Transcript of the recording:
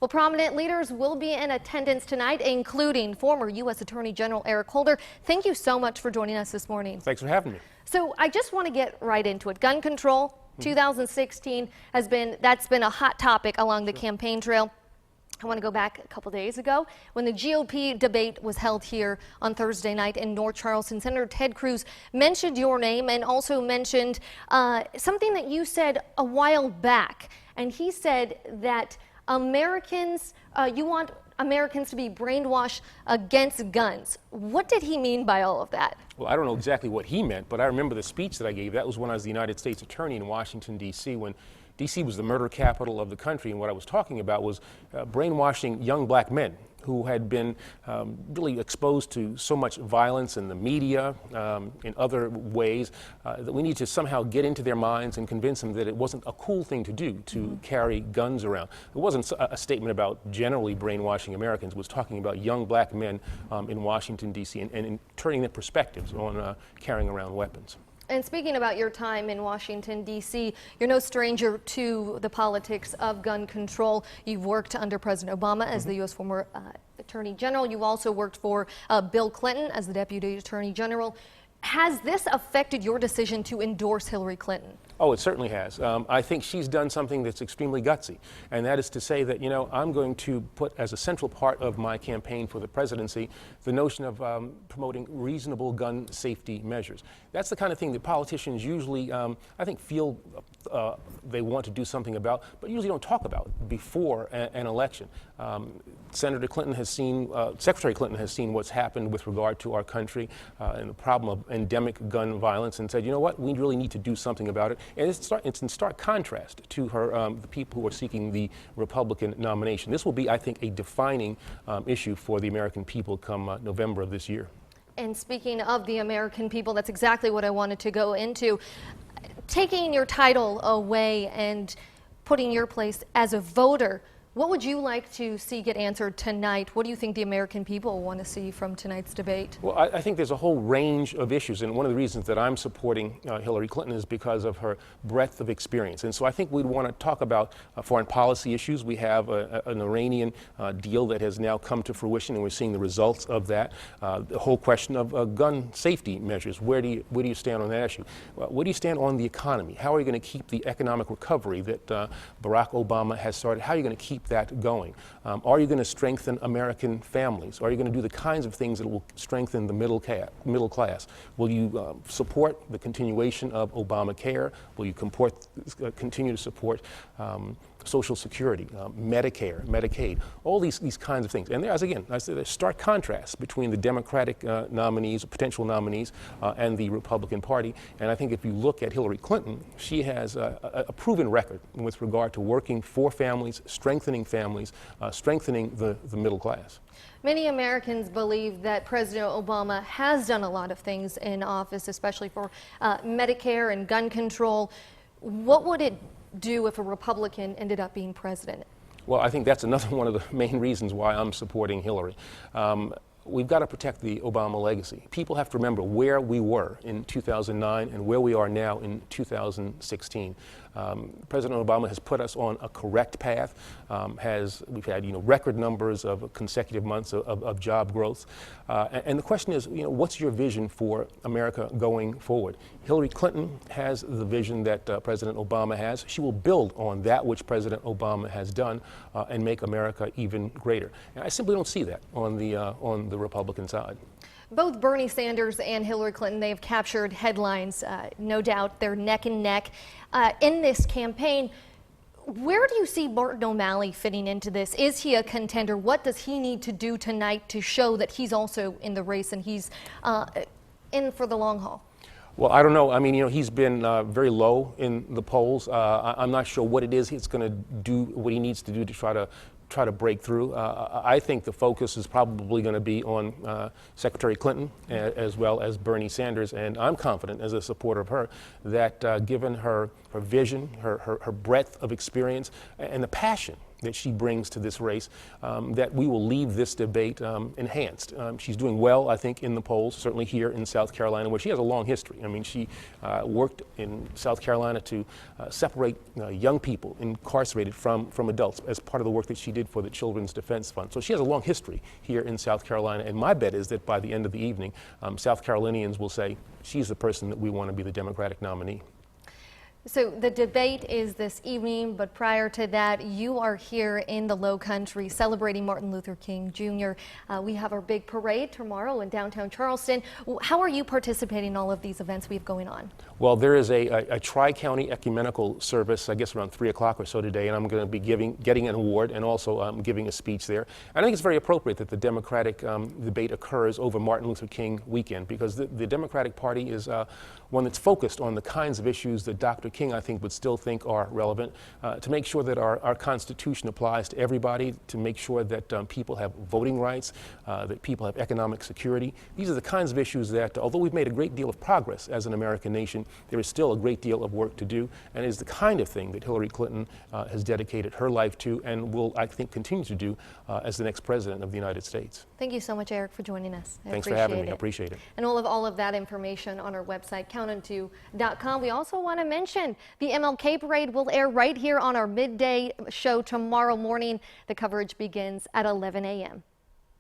Well, prominent leaders will be in attendance tonight, including former U.S. Attorney General Eric Holder. Thank you so much for joining us this morning. Thanks for having me. So I just want to get right into it. Gun control 2016 that's been a hot topic along the campaign trail. I want to go back a couple days ago when the GOP debate was held here on Thursday night in North Charleston. Senator Ted Cruz mentioned your name and also mentioned something that you said a while back. And he said that you want Americans to be brainwashed against guns. What did he mean by all of that? Well, I don't know exactly what he meant, but I remember the speech that I gave. That was when I was the United States Attorney in Washington, D.C., when D.C. was the murder capital of the country, and what I was talking about was brainwashing young black men who had been really exposed to so much violence in the media, in other ways, that we need to somehow get into their minds and convince them that it wasn't a cool thing to do to carry guns around. It wasn't a statement about generally brainwashing Americans. It was talking about young black men in Washington, D.C., and turning their perspectives on carrying around weapons. And speaking about your time in Washington, D.C., you're no stranger to the politics of gun control. You've worked under President Obama as the U.S. former Attorney General. You've also worked for Bill Clinton as the Deputy Attorney General. Has this affected your decision to endorse Hillary Clinton? Oh, it certainly has. I think she's done something that's extremely gutsy, and that is to say that, you know, I'm going to put as a central part of my campaign for the presidency the notion of promoting reasonable gun safety measures. That's the kind of thing that politicians usually, I think, feel they want to do something about, but usually don't talk about before an election. Senator Clinton has seen, Secretary Clinton has seen what's happened with regard to our country and the problem of endemic gun violence, and said, you know what, we really need to do something about it. And it's in stark contrast to her, the people who are seeking the Republican nomination. This will be, I think, a defining issue for the American people come November of this year. And speaking of the American people, that's exactly what I wanted to go into. Taking your title away and putting your place as a voter, what would you like to see get answered tonight? What do you think the American people want to see from tonight's debate? Well, I think there's a whole range of issues, and one of the reasons that I'm supporting Hillary Clinton is because of her breadth of experience. And so I think we'd want to talk about foreign policy issues. We have an Iranian deal that has now come to fruition, and we're seeing the results of that. The whole question of gun safety measures. Where do you stand on that issue? Where do you stand on the economy? How are you going to keep the economic recovery that Barack Obama has started? How are you going to keep that going? Are you going to strengthen American families? Are you going to do the kinds of things that will strengthen the middle class? Will you support the continuation of Obamacare? Will you continue to support Social Security, Medicare, Medicaid, all these kinds of things? And there's a stark contrast between the Democratic nominees, potential nominees, and the Republican Party. And I think if you look at Hillary Clinton, she has a proven record with regard to working for families, strengthening the middle class. Many Americans believe that President Obama has done a lot of things in office, especially for Medicare and gun control. What would it do if a Republican ended up being president? Well, I think that's another one of the main reasons why I'm supporting Hillary. We've got to protect the Obama legacy. People have to remember where we were in 2009 and where we are now in 2016. President Obama has put us on a correct path. We've had record numbers of consecutive months of job growth. And the question is, what's your vision for America going forward? Hillary Clinton has the vision that President Obama has. She will build on that which President Obama has done and make America even greater. And I simply don't see that on the Republican side. Both Bernie Sanders and Hillary Clinton, they have captured headlines. No doubt they're neck and neck in this campaign. Where do you see Martin O'Malley fitting into this? Is he a contender? What does he need to do tonight to show that he's also in the race and he's in for the long haul? Well, I don't know. I mean, he's been very low in the polls. I'm not sure what it is he's going to do, what he needs to do to try to break through. I think the focus is probably going to be on Secretary Clinton as well as Bernie Sanders, and I'm confident as a supporter of her that given her vision, her breadth of experience, and the passion that she brings to this race, that we will leave this debate enhanced. She's doing well, I think, in the polls, certainly here in South Carolina, where she has a long history. I mean, she worked in South Carolina to separate young people incarcerated from adults as part of the work that she did for the Children's Defense Fund. So she has a long history here in South Carolina, and my bet is that by the end of the evening, South Carolinians will say, she's the person that we want to be the Democratic nominee. So the debate is this evening, but prior to that, you are here in the Low Country celebrating Martin Luther King Jr. We have our big parade tomorrow in downtown Charleston. How are you participating in all of these events we have going on? Well, there is a tri-county ecumenical service, I guess around 3 o'clock or so today, and I'm going to be getting an award and also giving a speech there. And I think it's very appropriate that the Democratic debate occurs over Martin Luther King weekend, because the Democratic Party is one that's focused on the kinds of issues that Dr. King, I think, would still think are relevant, to make sure that our Constitution applies to everybody, to make sure that people have voting rights, that people have economic security. These are the kinds of issues that, although we've made a great deal of progress as an American nation, there is still a great deal of work to do, and it is the kind of thing that Hillary Clinton has dedicated her life to and will, I think, continue to do as the next president of the United States. Thank you so much, Eric, for joining us. Thanks for having me. I appreciate it. And we'll have all of that information on our website, counton2.com. We also want to mention the MLK Parade will air right here on our midday show tomorrow morning. The coverage begins at 11 a.m.